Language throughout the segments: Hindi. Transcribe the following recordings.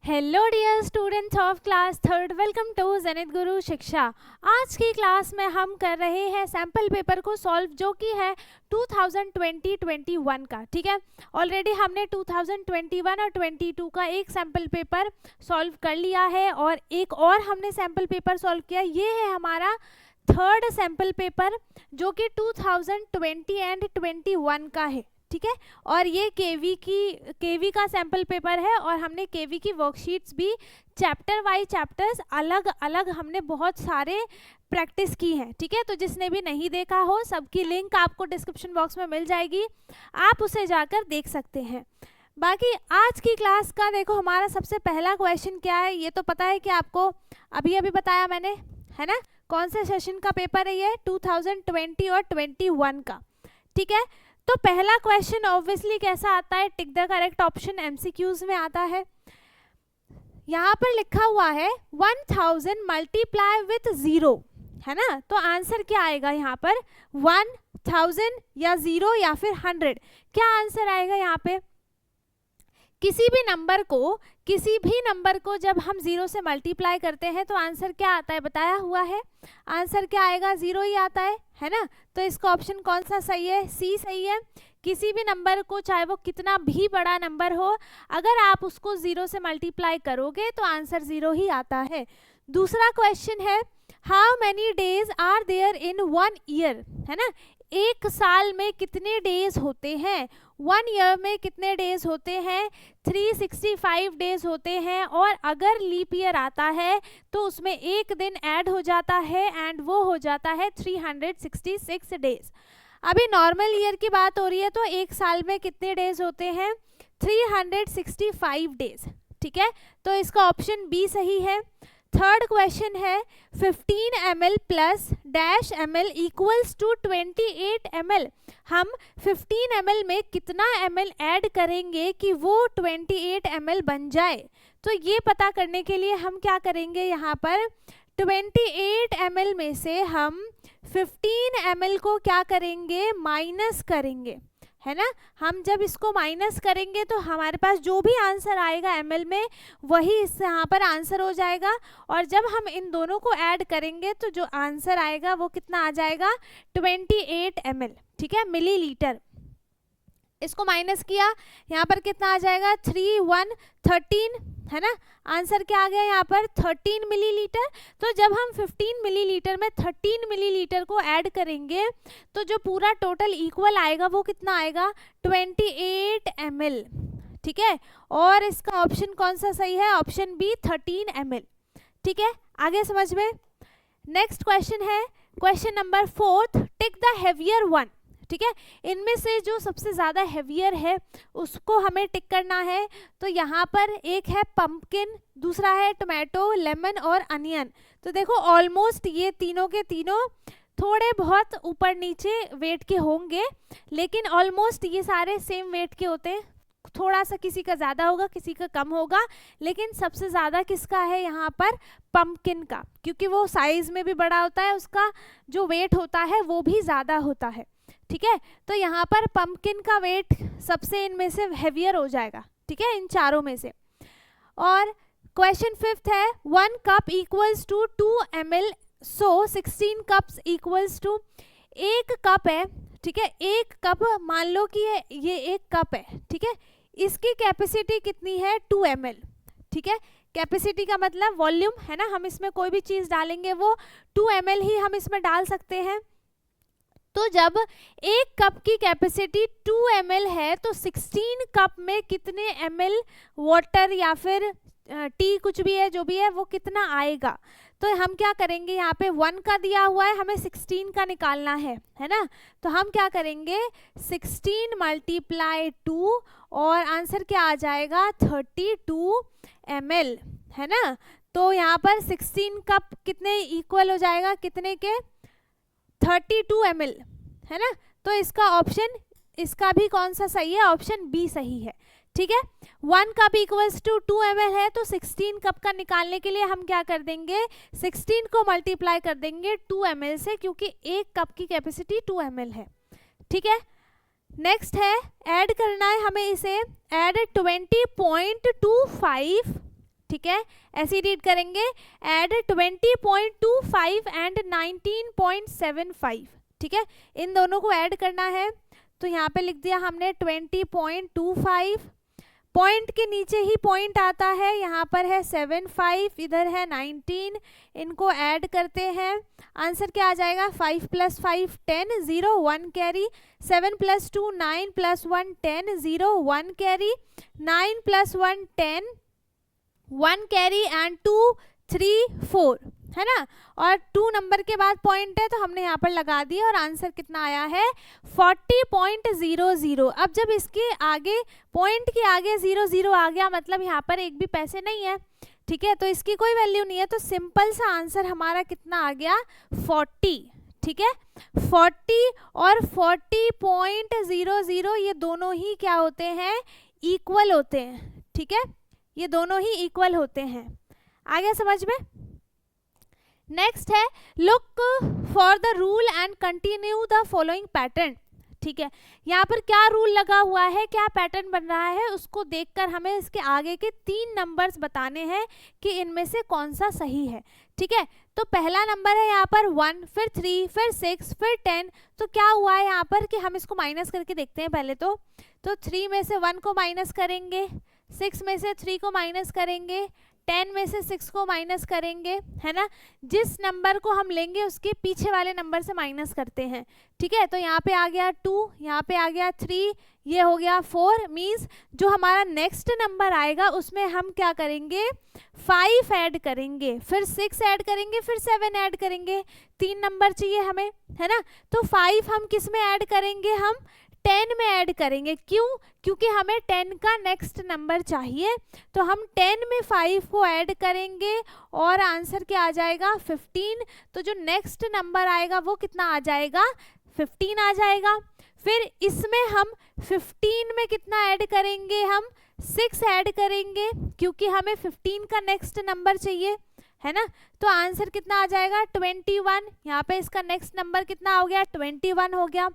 Hello dear students of class third, welcome to Zenith Guru Shiksha. आज की क्लास में हम कर रहे हैं सैम्पल पेपर को सॉल्व, जो कि है 2020-21 का। ठीक है, ऑलरेडी हमने 2021 और 22 का एक सैम्पल पेपर सॉल्व कर लिया है और एक और हमने सैम्पल पेपर सॉल्व किया। ये है हमारा थर्ड सैम्पल पेपर, जो कि 2020 एंड 21 का है। ठीक है, और ये केवी का सैम्पल पेपर है और हमने केवी की वर्कशीट्स भी चैप्टर वाइज चैप्टर्स अलग अलग हमने बहुत सारे प्रैक्टिस की है। ठीक है, तो जिसने भी नहीं देखा हो, सबकी लिंक आपको डिस्क्रिप्शन बॉक्स में मिल जाएगी, आप उसे जाकर देख सकते हैं। बाकी आज की क्लास का देखो, हमारा सबसे पहला क्वेश्चन क्या है ये तो पता है कि आपको अभी बताया मैंने, है ना। कौन से सेशन का पेपर है ये? 2020 और 21 का। ठीक है, तो पहला क्वेश्चन ऑब्वियसली कैसा आता है? Tick the correct option MCQs में आता है। यहाँ पर लिखा हुआ है 1000 मल्टीप्लाई विथ 0, है ना। तो आंसर क्या आएगा यहाँ पर? 1000 या 0 या फिर 100, क्या आंसर आएगा यहाँ पे? किसी भी नंबर को जब हम 0 से मल्टीप्लाई करते हैं तो आंसर क्या आता है? बताया हुआ है, आंसर क्या आएगा? 0 ही आता है ना। तो इसका ऑप्शन कौन सा सही है? सी सही है। किसी भी नंबर को, चाहे वो कितना भी बड़ा नंबर हो, अगर आप उसको 0 से मल्टीप्लाई करोगे तो आंसर 0 ही आता है। दूसरा क्वेश्चन है how many days are there in 1 year, है ना। एक साल में कितने डेज होते हैं? 1 ईयर में कितने डेज होते हैं? 365 डेज होते हैं, और अगर लीप ईयर आता है तो उसमें एक दिन ऐड हो जाता है एंड वो हो जाता है 366 डेज। अभी नॉर्मल ईयर की बात हो रही है, तो एक साल में कितने डेज होते हैं? 365 डेज। ठीक है, तो इसका ऑप्शन बी सही है। थर्ड क्वेश्चन है 15 ml plus dash ml equals to 28 ml। हम 15 ml में कितना ml ऐड करेंगे कि वो 28 ml बन जाए? तो ये पता करने के लिए हम क्या करेंगे, यहाँ पर 28 ml में से हम 15 ml को क्या करेंगे? माइनस करेंगे, है ना। हम जब इसको माइनस करेंगे तो हमारे पास जो भी आंसर आएगा ml में, वही इस यहाँ पर आंसर हो जाएगा। और जब हम इन दोनों को ऐड करेंगे तो जो आंसर आएगा वो कितना आ जाएगा? 28 ml। ठीक है, मिलीलीटर। इसको माइनस किया, यहाँ पर कितना आ जाएगा? 13, है ना। आंसर क्या आ गया यहाँ पर? 13 मिलीलीटर। तो जब हम 15 मिलीलीटर में 13 मिलीलीटर को ऐड करेंगे तो जो पूरा टोटल इक्वल आएगा वो कितना आएगा? 28 ml। ठीक है, और इसका ऑप्शन कौन सा सही है? Option B 13 ml। ठीक है, आगे समझ में। नेक्स्ट क्वेश्चन है question number 4, tick the heavier one. ठीक है, इनमें से जो सबसे ज़्यादा हेवियर है उसको हमें टिक करना है। तो यहाँ पर एक है पंपकिन, दूसरा है टोमेटो, लेमन और अनियन। तो देखो ऑलमोस्ट ये तीनों के तीनों थोड़े बहुत ऊपर नीचे वेट के होंगे, लेकिन ऑलमोस्ट ये सारे सेम वेट के होते हैं। थोड़ा सा किसी का ज़्यादा होगा, किसी का कम होगा, लेकिन सबसे ज़्यादा किसका है यहाँ पर? पंपकिन का, क्योंकि वो साइज में भी बड़ा होता है, उसका जो वेट होता है वो भी ज़्यादा होता है। ठीक है, तो यहाँ पर पंपकिन का वेट सबसे इनमें से हेवियर हो जाएगा। ठीक है, इन चारों में से। और क्वेश्चन 5 है 1 cup equals to 2 ml, so 16 cups equals to. एक कप है, ठीक है, एक कप मान लो कि ये एक कप है। ठीक है, इसकी कैपेसिटी कितनी है? 2 ml। ठीक है, कैपेसिटी का मतलब वॉल्यूम, है ना। हम इसमें कोई भी चीज़ डालेंगे वो 2 ml ही हम इसमें डाल सकते हैं। तो जब एक कप की कैपेसिटी 2 ml है तो 16 कप में कितने ml वाटर या फिर टी, कुछ भी है जो भी है, वो कितना आएगा? तो हम क्या करेंगे, यहाँ पे 1 का दिया हुआ है, हमें 16 का निकालना है ना। तो हम क्या करेंगे? 16 मल्टीप्लाई 2, और आंसर क्या आ जाएगा? 32 ml, है ना। तो यहाँ पर 16 कप कितने इक्वल हो जाएगा? कितने के? 32 ml, है ना। तो इसका ऑप्शन, इसका भी कौन सा सही है? ऑप्शन बी सही है। ठीक है, 1 कप इक्वल्स टू 2 ml है, तो 16 कप का निकालने के लिए हम क्या कर देंगे? 16 को मल्टीप्लाई कर देंगे 2 ml से, क्योंकि एक कप की कैपेसिटी 2 ml है। ठीक है, नेक्स्ट है ऐड करना है हमें इसे। ऐड 20.25 ठीक है, ऐसे रीड करेंगे, एड 20.25 एंड 19.75, ठीक है, इन दोनों को ऐड करना है। तो यहाँ पे लिख दिया हमने 20.25, पॉइंट के नीचे ही पॉइंट आता है, यहाँ पर है 75, इधर है 19, इनको ऐड करते हैं, आंसर क्या आ जाएगा, 5 + 5 10, 0 1 कैरी, 7 + 2 9 + 1 10, 0 1 कैरी, 9 + 1 10 1 कैरी एंड 2 3 4, है ना, और 2 नंबर के बाद पॉइंट है तो हमने यहाँ पर लगा दिया और आंसर कितना आया है 40.00। अब जब इसके आगे पॉइंट के आगे 00 आ गया मतलब यहाँ पर एक भी पैसे नहीं है, ठीक है, तो इसकी कोई वैल्यू नहीं है, तो सिंपल सा आंसर हमारा कितना आ गया 40, ठीक है, 40 और 40.00 ये दोनों ही क्या होते हैं, इक्वल होते हैं, ठीक है, ये दोनों ही इक्वल होते हैं। आ गया समझ में। नेक्स्ट है look for the rule and continue the following pattern, ठीक है, यहाँ पर क्या रूल लगा हुआ है, क्या पैटर्न बन रहा है, उसको देखकर हमें इसके आगे के 3 नंबर्स बताने हैं कि इनमें से कौन सा सही है, ठीक है। तो पहला नंबर है यहाँ पर 1, फिर 3, फिर 6, फिर 10, तो क्या हुआ है यहाँ पर कि हम इसको माइनस करके देखते हैं पहले तो 3 में से 1 को माइनस करेंगे, 6 में से 3 को माइनस करेंगे, 10 में से 6 को माइनस करेंगे, है ना, जिस नंबर को हम लेंगे उसके पीछे वाले नंबर से माइनस करते हैं, ठीक है। तो यहाँ पे आ गया 2, यहाँ पे आ गया 3, ये हो गया 4, मीन्स जो हमारा नेक्स्ट नंबर आएगा उसमें हम क्या करेंगे 5 ऐड करेंगे, फिर 6 ऐड करेंगे, फिर 7 ऐड करेंगे, 3 नंबर चाहिए हमें, है ना, तो 5 हम किस में ऐड करेंगे, हम 10 में ऐड करेंगे, क्यों, क्योंकि हमें 10 का नेक्स्ट नंबर चाहिए, तो हम 10 में 5 को ऐड करेंगे और आंसर क्या आ जाएगा 15, तो जो नेक्स्ट नंबर आएगा वो कितना आ जाएगा 15 आ जाएगा। फिर इसमें हम 15 में कितना ऐड करेंगे, हम 6 ऐड करेंगे क्योंकि हमें 15 का नेक्स्ट नंबर चाहिए, है ना, तो आंसर कितना आ जाएगा 21, यहाँ पे इसका नेक्स्ट नंबर कितना हो गया 21 हो गया।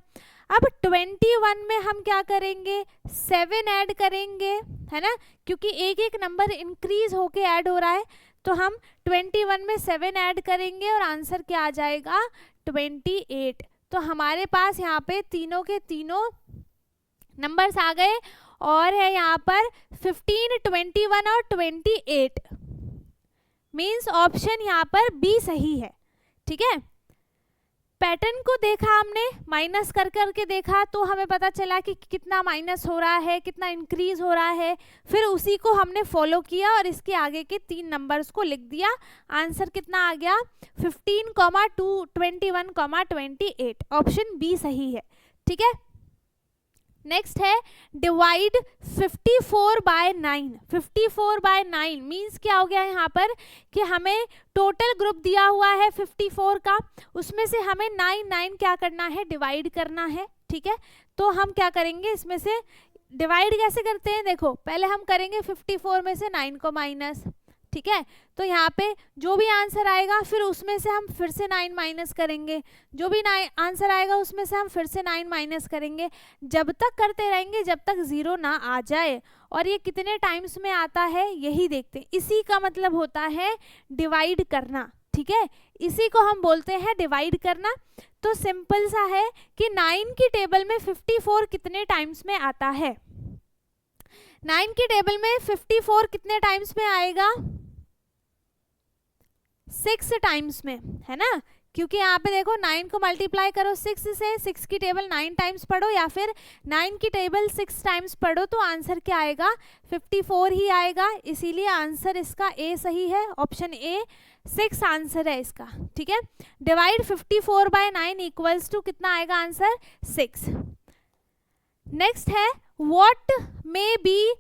अब 21 में हम क्या करेंगे 7 ऐड करेंगे, है ना, क्योंकि एक एक नंबर इंक्रीज होके ऐड हो रहा है, तो हम 21 में 7 ऐड करेंगे और आंसर क्या आ जाएगा 28। तो हमारे पास यहाँ पे तीनों के तीनों नंबर्स आ गए और है यहाँ पर 15, 21 और 28, मीन्स ऑप्शन यहाँ पर बी सही है, ठीक है। पैटर्न को देखा हमने, माइनस कर करके देखा तो हमें पता चला कि कितना माइनस हो रहा है, कितना इंक्रीज हो रहा है, फिर उसी को हमने फॉलो किया और इसके आगे के 3 नंबर्स को लिख दिया, आंसर कितना आ गया 15, 2, 21, 28, ऑप्शन बी सही है, ठीक है। नेक्स्ट है डिवाइड 54 बाय 9, 54 बाय 9 मीन्स क्या हो गया यहाँ पर कि हमें टोटल ग्रुप दिया हुआ है 54 का, उसमें से हमें 9 क्या करना है डिवाइड करना है, ठीक है। तो हम क्या करेंगे, इसमें से डिवाइड कैसे करते हैं, देखो पहले हम करेंगे 54 में से 9 को माइनस, ठीक है, तो यहाँ पे जो भी आंसर आएगा फिर उसमें से हम फिर से 9 माइनस करेंगे, जो भी आंसर आएगा उसमें से हम फिर से 9 माइनस करेंगे, जब तक करते रहेंगे जब तक 0 ना आ जाए, और ये कितने टाइम्स में आता है यही देखते हैं, इसी का मतलब होता है डिवाइड करना, ठीक है, इसी को हम बोलते हैं डिवाइड करना। तो सिंपल सा है कि 9 की टेबल में 54 कितने टाइम्स में आता है, 9 की टेबल में 54 कितने टाइम्स में आएगा 6 टाइम्स में, है ना, क्योंकि यहाँ पे देखो 9 को मल्टीप्लाई करो 6 से, 6 की टेबल 9 टाइम्स पढ़ो या फिर 9 की टेबल 6 टाइम्स पढ़ो, तो आंसर क्या आएगा 54 ही आएगा, इसीलिए आंसर इसका ए सही है, ऑप्शन ए 6 आंसर है इसका, ठीक है। डिवाइड 54 बाय 9 इक्वल्स टू कितना आएगा आंसर 6। नेक्स्ट है व्हाट मे बी,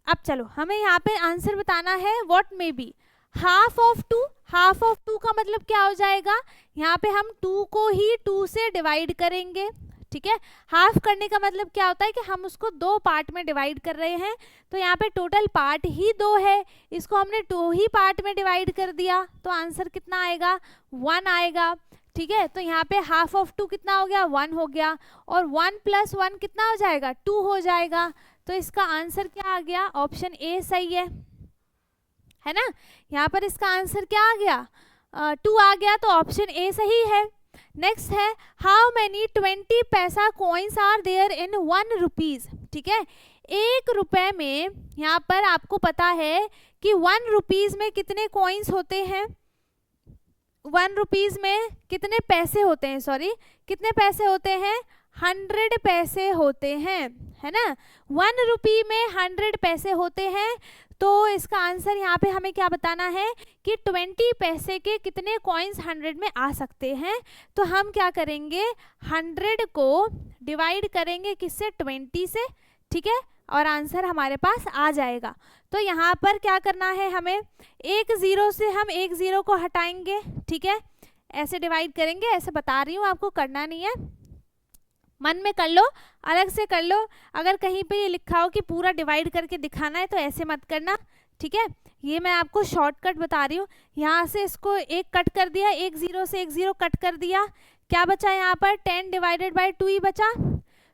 अब चलो हमें यहाँ पे आंसर बताना है what may be, half of 2, half of 2 का मतलब क्या हो जाएगा, यहाँ पे हम 2 को ही 2 से डिवाइड करेंगे, ठीक है, हाफ करने का मतलब क्या होता है कि हम उसको 2 पार्ट में डिवाइड कर रहे हैं, तो यहाँ पे टोटल पार्ट ही 2 है, इसको हमने 2 ही पार्ट में डिवाइड कर दिया, तो आंसर कितना आएगा 1 आएगा, ठीक है। तो यहाँ पे हाफ ऑफ 2 कितना हो गया 1 हो गया, और 1 + 1 कितना हो जाएगा 2 हो जाएगा, तो इसका आंसर क्या आ गया ऑप्शन ए सही है। है ना। यहाँ पर इसका आंसर क्या आ गया, 2 आ गया, तो ऑप्शन ए सही है। नेक्स्ट है how many 20 paisa coins are there in 1 rupees. ठीक है, 1 रुपए में यहाँ पर आपको पता है कि 1 रुपीज में कितने कॉइन्स होते हैं, 1 रुपीज में कितने पैसे होते हैं, सॉरी कितने पैसे होते हैं, 100 पैसे होते हैं, है ना। 1 रुपी में 100 पैसे होते हैं, तो इसका आंसर यहाँ पे हमें क्या बताना है कि 20 पैसे के कितने कॉइन्स 100 में आ सकते हैं। तो हम क्या करेंगे, 100 को डिवाइड करेंगे किससे, 20 से, ठीक है, और आंसर हमारे पास आ जाएगा। तो यहाँ पर क्या करना है हमें, एक ज़ीरो से हम एक ज़ीरो को हटाएंगे, ठीक है, ऐसे डिवाइड करेंगे, ऐसे बता रही हूँ, आपको करना नहीं है, मन में कर लो, अलग से कर लो। अगर कहीं पे ये लिखा हो कि पूरा डिवाइड करके दिखाना है तो ऐसे मत करना, ठीक है। ये मैं आपको शॉर्टकट बता रही हूँ। यहाँ से इसको एक कट कर दिया, एक ज़ीरो से एक ज़ीरो कट कर दिया, क्या बचा यहाँ पर, 10 डिवाइडेड बाई 2 ही बचा।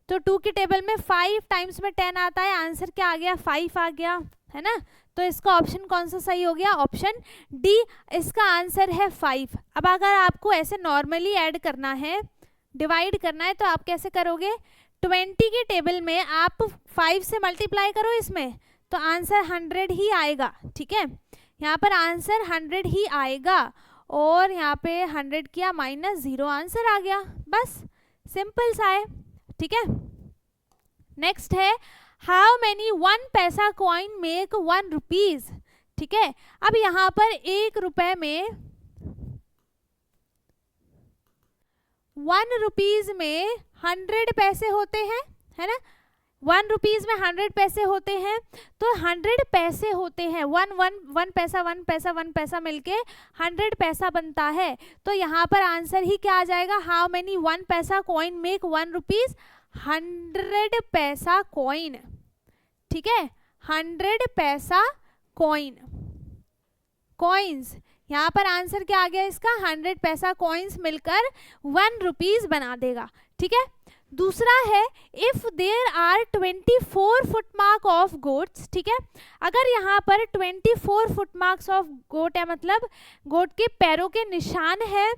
तो 2 की टेबल में 5 टाइम्स में 10 आता है, आंसर क्या आ गया, 5 आ गया, है ना। तो इसका ऑप्शन कौन सा सही हो गया, ऑप्शन डी, इसका आंसर है 5। अब अगर आपको ऐसे नॉर्मली ऐड करना है, डिवाइड करना है, तो आप कैसे करोगे, 20 की टेबल में आप 5 से मल्टीप्लाई करो इसमें, तो आंसर 100 ही आएगा, ठीक है। यहाँ पर आंसर 100 ही आएगा, और यहाँ पे 100 किया -0, आंसर आ गया, बस सिंपल सा है, ठीक है। नेक्स्ट है हाउ मैनी 1 पैसा कॉइन मेक 1 रुपीज। ठीक है, अब यहाँ पर 1 रुपए में 1 रुपीज में 100 पैसे होते हैं, है ना। 1 रुपीज में 100 पैसे होते हैं, तो 100 पैसे होते हैं, 1 पैसा 1 पैसा 1 पैसा मिलके 100 पैसा बनता है। तो यहाँ पर आंसर ही क्या आ जाएगा, हाउ मेनी 1 पैसा कॉइन मेक 1 रुपीज, 100 पैसा कॉइन, ठीक है, 100 पैसा कॉइन, कॉइन्स, यहाँ पर आंसर क्या आ गया इसका, 100 पैसा कॉइन्स मिलकर 1 रुपीज बना देगा, ठीक है। दूसरा है if there are 24 footmark of goats. ठीक है, अगर यहाँ पर 24 फुटमार्क्स ऑफ गोट है, मतलब गोट के पैरों के निशान है,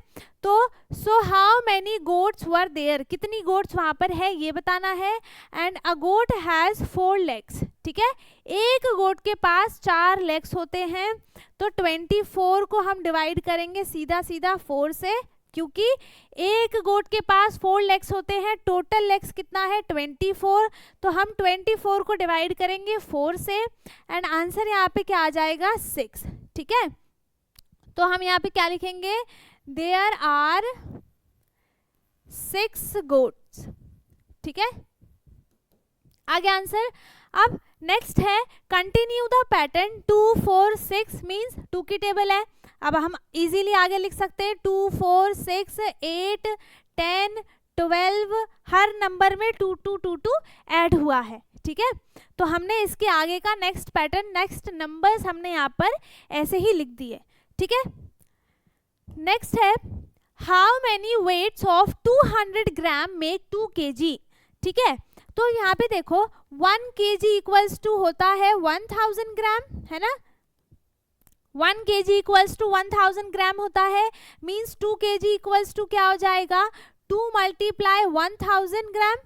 तो so how many goats were there, कितनी गोट्स वहाँ पर है ये बताना है। And a goat has 4 legs. ठीक है, एक गोट के पास 4 लेग्स होते हैं, तो 24 को हम डिवाइड करेंगे सीधा सीधा 4 से, क्योंकि एक गोट के पास 4 लेग्स होते हैं, टोटल लेग्स कितना है 24, तो हम 24 को डिवाइड करेंगे 4 से, एंड आंसर यहाँ पे क्या आ जाएगा 6। ठीक है, तो हम यहाँ पे क्या लिखेंगे, देयर आर 6 गोट्स। ठीक है, आगे आंसर। अब नेक्स्ट है कंटिन्यू द पैटर्न 2 4 6 मीन्स 2 की टेबल है। अब हम इजीली आगे लिख सकते हैं 2 4 6 8 10 12, हर नंबर में 2 2 2 2 ऐड हुआ है। ठीक है, तो हमने इसके आगे का नेक्स्ट पैटर्न, नेक्स्ट नंबर्स हमने यहाँ पर ऐसे ही लिख दिए। ठीक है, नेक्स्ट है how many weights of 200 gram make 2 kg। ठीक है, तो यहाँ पे देखो 1 kg इक्वल्स टू होता है 1000 ग्राम, है ना। 1 kg इक्वल्स टू 1000 ग्राम होता है, मीन्स 2 kg इक्वल्स टू क्या हो जाएगा, 2 मल्टीप्लाई 1000 ग्राम,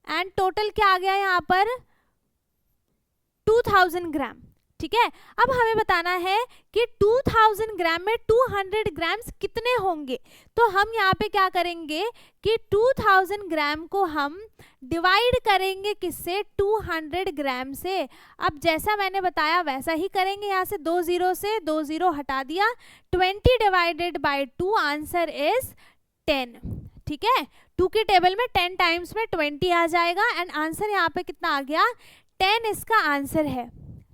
एंड टोटल क्या आ गया यहाँ पर 2000 ग्राम। ठीक है, अब हमें बताना है कि 2000 ग्राम में 200 ग्राम्स कितने होंगे। तो हम यहाँ पे क्या करेंगे कि 2000 ग्राम को हम डिवाइड करेंगे किससे, 200 ग्राम से। अब जैसा मैंने बताया वैसा ही करेंगे, यहाँ से 2 0 से 2 0 हटा दिया, 20 डिवाइडेड बाय 2, आंसर इज 10। ठीक है, 2 की टेबल में 10 टाइम्स में 20 आ जाएगा, एंड आंसर यहाँ पे कितना आ गया, 10 इसका आंसर है।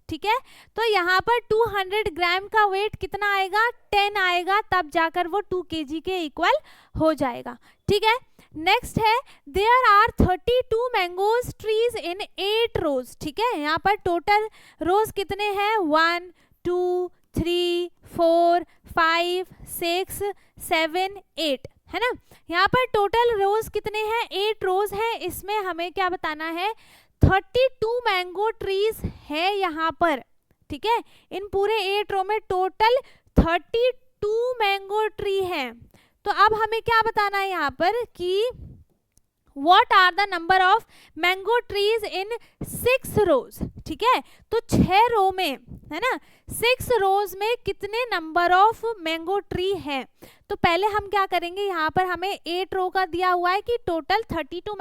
ठीक है, तो यहाँ पर 200 ग्राम का वेट कितना आएगा, 10 आएगा, तब जाकर वो 2 kg के इक्वल हो जाएगा। ठीक है, नेक्स्ट है there are 32 mangoes trees in 8 rows. ठीक है, यहाँ पर टोटल रोज कितने हैं, 1 2 3 4 5 6 7 8, है ना। यहाँ पर टोटल रोज कितने हैं, 8 रोज हैं। इसमें हमें क्या बताना है, 32 मैंगो ट्रीज है यहाँ पर। ठीक है। इन पूरे 8 रो में टोटल 32 मैंगो ट्री हैं। तो अब हमें क्या बताना है यहाँ पर कि What are the number of mango trees in 6 rows? ठीक है, तो 6 रो में, है ना, 6 रोज में कितने नंबर ऑफ मैंगो ट्री हैं? तो पहले हम क्या करेंगे, यहाँ पर हमें 8 रो का दिया हुआ है कि टोटल 32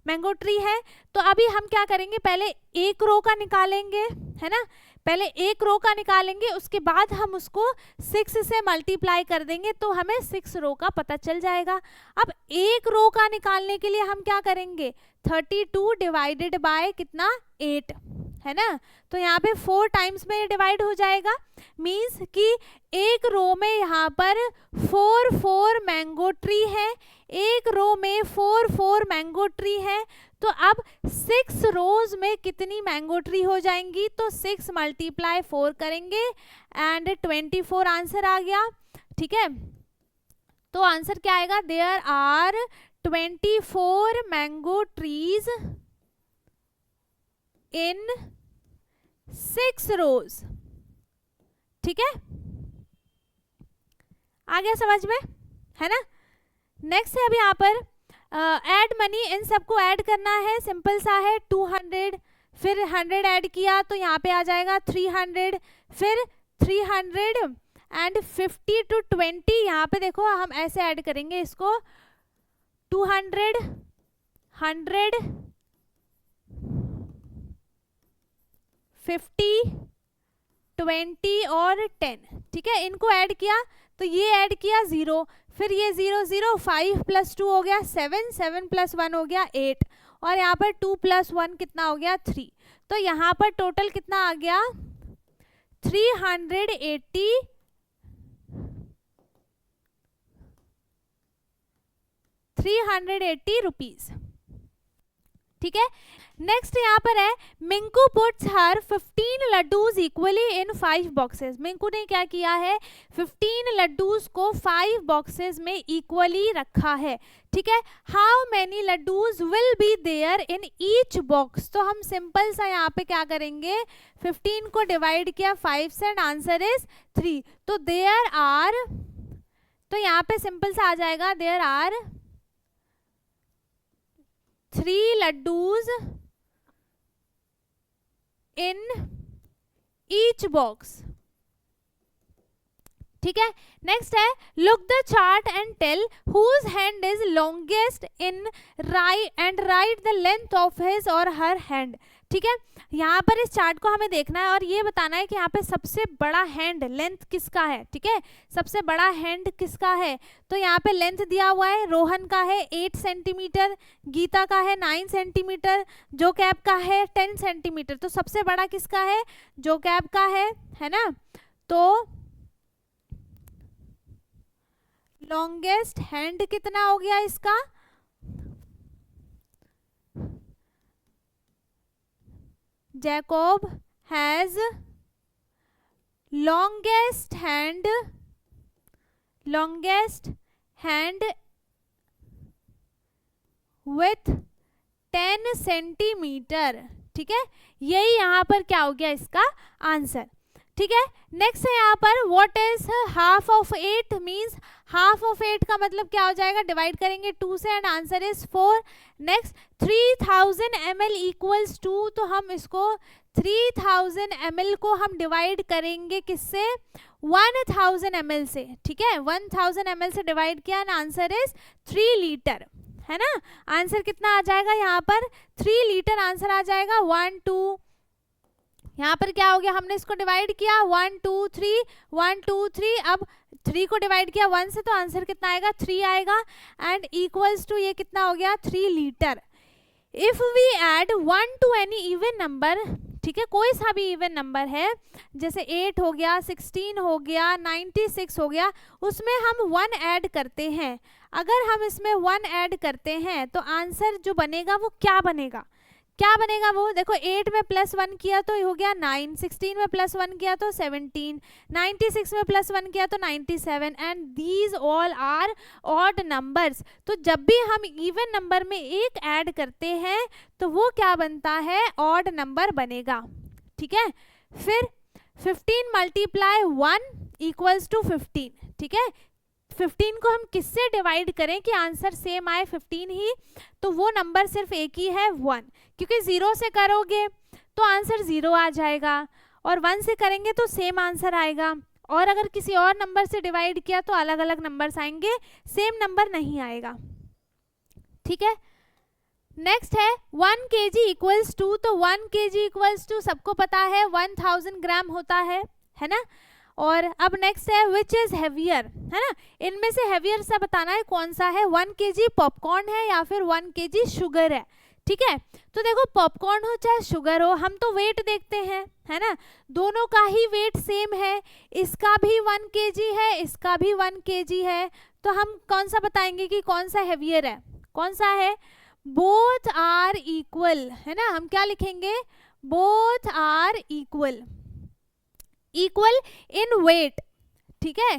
मैंगो ट्री है। तो अभी हम क्या करेंगे, पहले एक रो का निकालेंगे, है ना, पहले एक रो का निकालेंगे, उसके बाद हम उसको 6 से मल्टीप्लाई कर देंगे तो हमें 6 रो का पता चल जाएगा। अब एक रो का निकालने के लिए हम क्या करेंगे, 32 डिवाइडेड बाय कितना, 8, है ना, तो यहाँ पे 4 टाइम्स में डिवाइड हो जाएगा। मीन्स कि एक रो में यहाँ पर 4 मैंगो ट्री है, एक रो में 4 मैंगो ट्री है। तो अब 6 रोज में कितनी मैंगो ट्री हो जाएंगी, तो 6 मल्टीप्लाई 4 करेंगे एंड 24 आंसर आ गया। ठीक है, तो आंसर क्या आएगा, there are 24 mango trees in 6 rows. ठीक है, आ गया समझ में, है ना। नेक्स्ट है अभी यहाँ पर ऐड मनी, इन सबको ऐड करना है, सिंपल सा है, 200 फिर 100 ऐड किया तो यहाँ पे आ जाएगा 300, फिर 300 एंड 50 to 20, यहाँ पे देखो हम ऐसे ऐड करेंगे इसको, 200 100 50 20 और 10। ठीक है, इनको ऐड किया तो ये ऐड किया 0, फिर ये 0 0, 5 + 2 हो गया 7, 7 + 1 हो गया 8, और यहाँ पर 2 + 1 कितना हो गया 3। तो यहाँ पर टोटल कितना आ गया, 380 रुपीज। ठीक है, नेक्स्ट यहाँ पर है, Minku puts her 15 laddoos equally in 5 boxes. Minku ने क्या किया है, 15 लड्डूज को 5 बॉक्सेस में इक्वली रखा है। ठीक है, how many laddoos will be there in each box. तो हम सिंपल सा यहाँ पे क्या करेंगे, 15 को डिवाइड किया 5 से एंड आंसर इज 3। तो देयर आर, तो यहाँ पे सिंपल सा आ जाएगा, there are 3 laddoos in each box. ठीक है, नेक्स्ट है, look the chart and tell whose hand is longest in right and write the length of his और हर हैंड। ठीक है, यहाँ पर इस चार्ट को हमें देखना है और ये बताना है कि यहाँ पे सबसे बड़ा हैंड लेंथ किसका है। ठीक है, सबसे बड़ा हैंड किसका है, तो यहाँ पे लेंथ दिया हुआ है, रोहन का है 8 सेंटीमीटर, गीता का है 9 सेंटीमीटर, जो कैब का है 10 सेंटीमीटर। तो सबसे बड़ा किसका है, जो कैब का है ना। तो लॉन्गेस्ट हैंड कितना हो गया इसका, Jacob has longest hand with 10 centimetre. ठीक है, यही यहाँ पर क्या हो गया इसका आंसर। ठीक है, नेक्स्ट है यहाँ पर, what is half of 8, means half of 8 का मतलब क्या हो जाएगा, डिवाइड करेंगे 2 से and answer is 4। Next 3000 ml equals to, तो हम इसको 3000 ml को हम डिवाइड करेंगे किससे, 1000 ml से। ठीक है, 1000 ml से डिवाइड किया एंड आंसर इज 3 लीटर, है ना। आंसर कितना आ जाएगा यहाँ पर, 3 लीटर आंसर आ जाएगा। 1 2, यहाँ पर क्या हो गया, हमने इसको डिवाइड किया 1 2 3, 1 2 3, अब 3 को डिवाइड किया 1 से तो आंसर कितना आएगा, 3 आएगा एंड इक्वल्स टू ये कितना हो गया, 3 litre. If we add 1 to any even number, ठीक है, कोई सा भी इवन नंबर है, जैसे 8 हो गया, 16 हो गया, 96 हो गया, उसमें हम 1 ऐड करते हैं। अगर हम इसमें 1 ऐड करते हैं तो आंसर जो बनेगा वो क्या बनेगा, वो देखो, 8 में +1 किया तो हो गया 9, 16 में +1 किया तो 17, 96 में +1 किया तो 97 and these all are odd numbers. तो जब भी हम इवन नंबर में एक ऐड करते हैं तो वो क्या बनता है, ऑड नंबर बनेगा। ठीक है, फिर 15 मल्टीप्लाई 1 इक्वल्स टू 15, ठीक है। 15 को हम किससे डिवाइड करें कि आंसर सेम आए 15 ही, तो वो नंबर सिर्फ एक ही है 1, क्योंकि 0 से करोगे तो आंसर 0 आ जाएगा और 1 से करेंगे तो सेम आंसर आएगा, और अगर किसी और नंबर से डिवाइड किया तो अलग अलग नंबर्स आएंगे, सेम नंबर नहीं आएगा, ठीक है। नेक्स्ट है 1 kg इक्वल्स टू, तो 1 kg इक्वल्स टू सबको पता है 1000 ग्राम होता है ना। और अब नेक्स्ट है विच इज हैवियर, है ना, इनमें से हैवियर सा बताना है कौन सा है, 1 kg पॉपकॉर्न है या फिर 1 kg शुगर है, ठीक है। तो देखो पॉपकॉर्न हो चाहे शुगर हो, हम तो वेट देखते हैं, है ना, दोनों का ही वेट सेम है, इसका भी 1 kg है, इसका भी 1 kg है, तो हम कौन सा बताएंगे कि कौन सा हैवियर है, कौन सा है, बोथ आर इक्वल, है ना, हम क्या लिखेंगे, both are equal, equal in weight, ठीक है,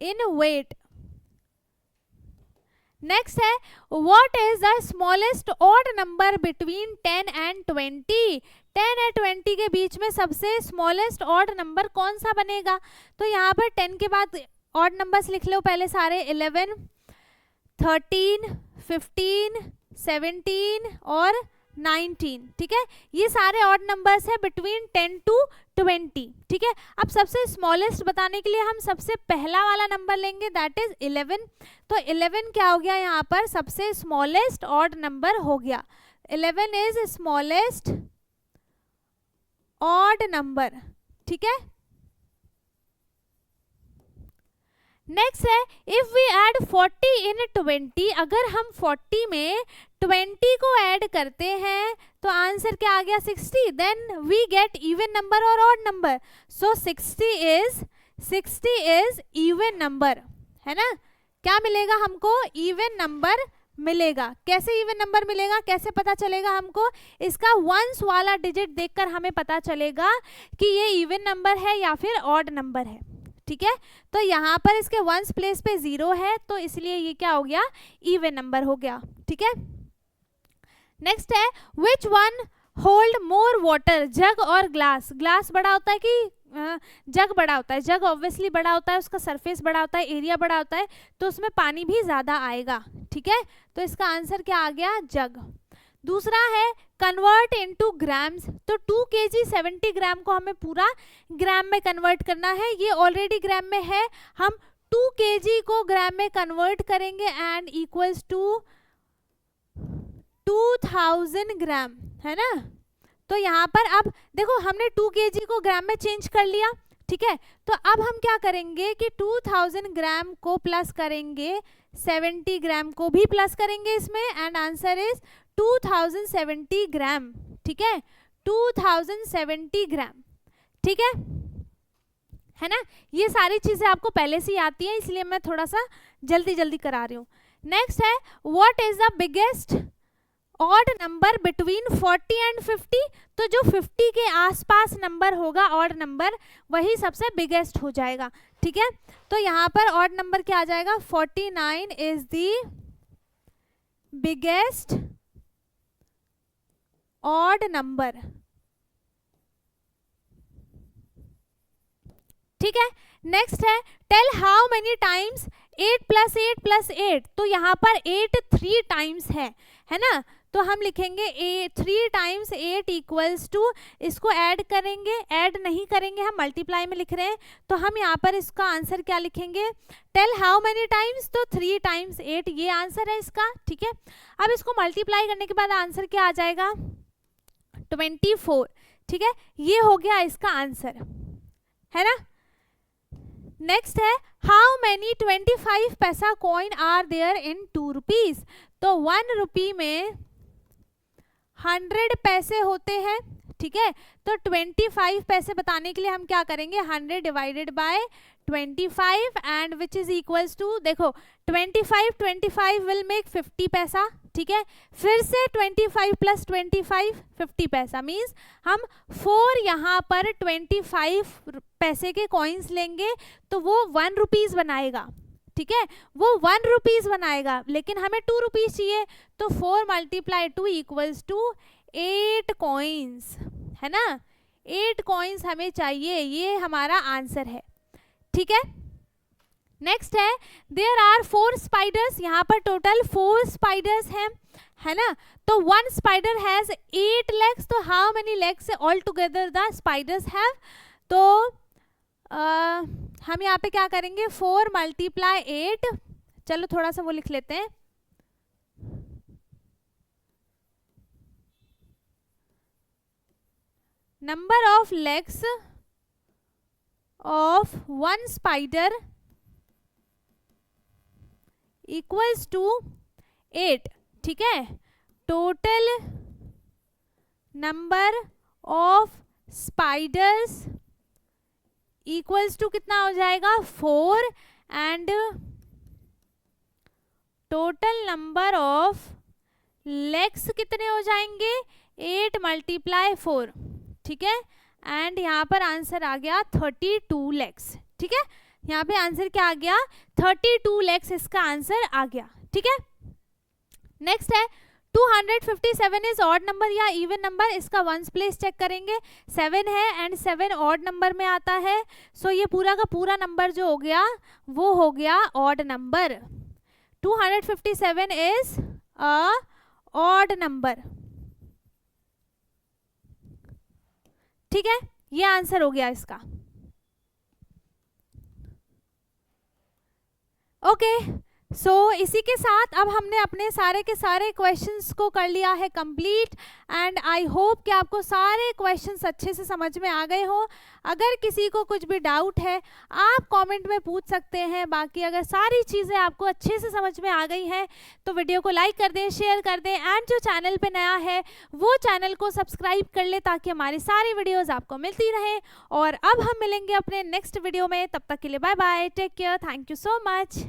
इन वेट। नेक्स्ट है what is the smallest odd number between 10 and 20, 10 और 20 के बीच में सबसे स्मॉलेस्ट ऑड नंबर कौन सा बनेगा, तो यहाँ पर 10 के बाद ऑड नंबर्स लिख लो पहले सारे, 11, 13, 15, 17 और 19, ठीक है, ये सारे ऑड नंबर्स है बिटवीन 10 टू 20, ठीक है। अब सबसे स्मॉलेस्ट बताने के लिए हम सबसे पहला वाला नंबर लेंगे, दैट इज 11, तो 11 क्या हो गया यहाँ पर, सबसे स्मॉलेस्ट ऑड नंबर हो गया, 11 इज स्मॉलेस्ट ऑड नंबर, ठीक है। नेक्स्ट है इफ वी ऐड 40 इन 20, अगर हम 40 में 20 को ऐड करते हैं तो आंसर क्या आ गया 60, then we get even number और odd number, so 60 is even number, है ना, क्या मिलेगा हमको, इवन नंबर मिलेगा। कैसे इवन नंबर मिलेगा, कैसे पता चलेगा हमको, इसका वंस वाला डिजिट देखकर हमें पता चलेगा कि ये इवन नंबर है या फिर ऑड नंबर है, ठीक है। तो यहाँ पर इसके वंस प्लेस पे 0 है, तो इसलिए ये क्या हो गया, इवन नंबर हो गया, ठीक है। नेक्स्ट है which one hold more water, jug और ग्लास, ग्लास बड़ा होता है कि जग बड़ा होता है, जग ऑब्वियसली बड़ा होता है, उसका सरफेस बड़ा होता है, एरिया बड़ा होता है, तो उसमें पानी भी ज्यादा आएगा, ठीक है, तो इसका आंसर क्या आ गया, जग। दूसरा है कन्वर्ट इनटू ग्राम्स, तो 2 kg 70 ग्राम को हमें पूरा ग्राम में कन्वर्ट करना है, ये ऑलरेडी ग्राम में है, हम 2 kg को ग्राम में कन्वर्ट करेंगे एंड इक्वल्स टू 2000 ग्राम, है ना। तो यहाँ पर अब देखो हमने 2 kg को ग्राम में चेंज कर लिया, ठीक है, तो अब हम क्या करेंगे कि 2000 ग्राम को प्लस करेंगे, 70 ग्राम को भी प्लस करेंगे इसमें, एंड आंसर इज 2070 ग्राम, ठीक है, 2070 ग्राम, ठीक है ना। ये सारी चीजें आपको पहले से ही आती हैं, इसलिए मैं थोड़ा सा जल्दी जल्दी करा रही हूँ। नेक्स्ट है what is the biggest odd number between 40 and 50, तो जो 50 के आसपास नंबर होगा ऑड नंबर, वही सबसे बिगेस्ट हो जाएगा, ठीक है। तो यहाँ पर ऑड नंबर क्या आ जाएगा, 49 is the biggest odd number, ठीक है। नेक्स्ट है टेल हाउ मेनी टाइम्स 8 + 8 + 8, तो यहाँ पर 8 3 टाइम्स है ना, तो हम लिखेंगे 3 टाइम्स 8 इक्वल्स टू, इसको ऐड करेंगे, ऐड नहीं करेंगे, हम मल्टीप्लाई में लिख रहे हैं, तो हम यहाँ पर इसका आंसर क्या लिखेंगे, टेल हाउ मेनी टाइम्स, तो 3 टाइम्स 8, ये आंसर है इसका, ठीक है। अब इसको मल्टीप्लाई करने के बाद आंसर क्या आ जाएगा, 24, ठीक है, ये हो गया इसका आंसर, है ना। नेक्स्ट है how many 25 paisa coin are there in 2 rupees, तो 1 रुपी में 100 पैसे होते हैं, ठीक है, तो 25 पैसे बताने के लिए हम क्या करेंगे, 100 divided by 25 and which is equals to, देखो 25 विल मेक 50 पैसा, ठीक है, फिर से 25 + 25 50 पैसा, मीन्स हम 4 यहाँ पर 25 पैसे के कॉइन्स लेंगे, तो वो 1 रुपीज बनाएगा, ठीक है, वो 1 रुपीज बनाएगा, लेकिन हमें 2 रुपीज चाहिए, तो 4 × 2 इक्वल्स टू 8 कॉइन्स, है ना, 8 कॉइन्स हमें चाहिए, ये हमारा आंसर है। ठीक है, नेक्स्ट है देयर आर 4 स्पाइडर्स, यहाँ पर टोटल 4 स्पाइडर्स हैं, है ना। तो 1 स्पाइडर हैज 8 लेग्स, तो how many legs all together the spiders have. तो हम यहाँ पे क्या करेंगे, 4 × 8, चलो थोड़ा सा वो लिख लेते हैं, number of legs of 1 spider equals to 8। ठीक है, total number of spiders equals to कितना हो जाएगा 4, and total number of legs कितने हो जाएंगे 8 × 4। ठीक है, एंड यहाँ पर आंसर आ गया 32 लेग्स। ठीक है, यहाँ पे आंसर क्या आ गया 32 लेग्स, इसका आंसर आ गया। ठीक है, नेक्स्ट है 257 इज ऑड नंबर या इवन नंबर, इसका वंस प्लेस चेक करेंगे, 7 है एंड 7 ऑड नंबर में आता है, सो ये पूरा का पूरा नंबर जो हो गया वो हो गया odd number. 257 is a odd number. ठीक है, ये आंसर हो गया इसका। ओके, सो इसी के साथ अब हमने अपने सारे के सारे क्वेश्चंस को कर लिया है कंप्लीट, एंड आई होप कि आपको सारे क्वेश्चंस अच्छे से समझ में आ गए हो। अगर किसी को कुछ भी डाउट है आप कमेंट में पूछ सकते हैं, बाकी अगर सारी चीज़ें आपको अच्छे से समझ में आ गई हैं तो वीडियो को लाइक कर दें, शेयर कर दें, एंड जो चैनल पे नया है वो चैनल को सब्सक्राइब कर ले ताकि हमारी सारी वीडियोज़ आपको मिलती रहें। और अब हम मिलेंगे अपने नेक्स्ट वीडियो में, तब तक के लिए bye bye, take care, thank you so much.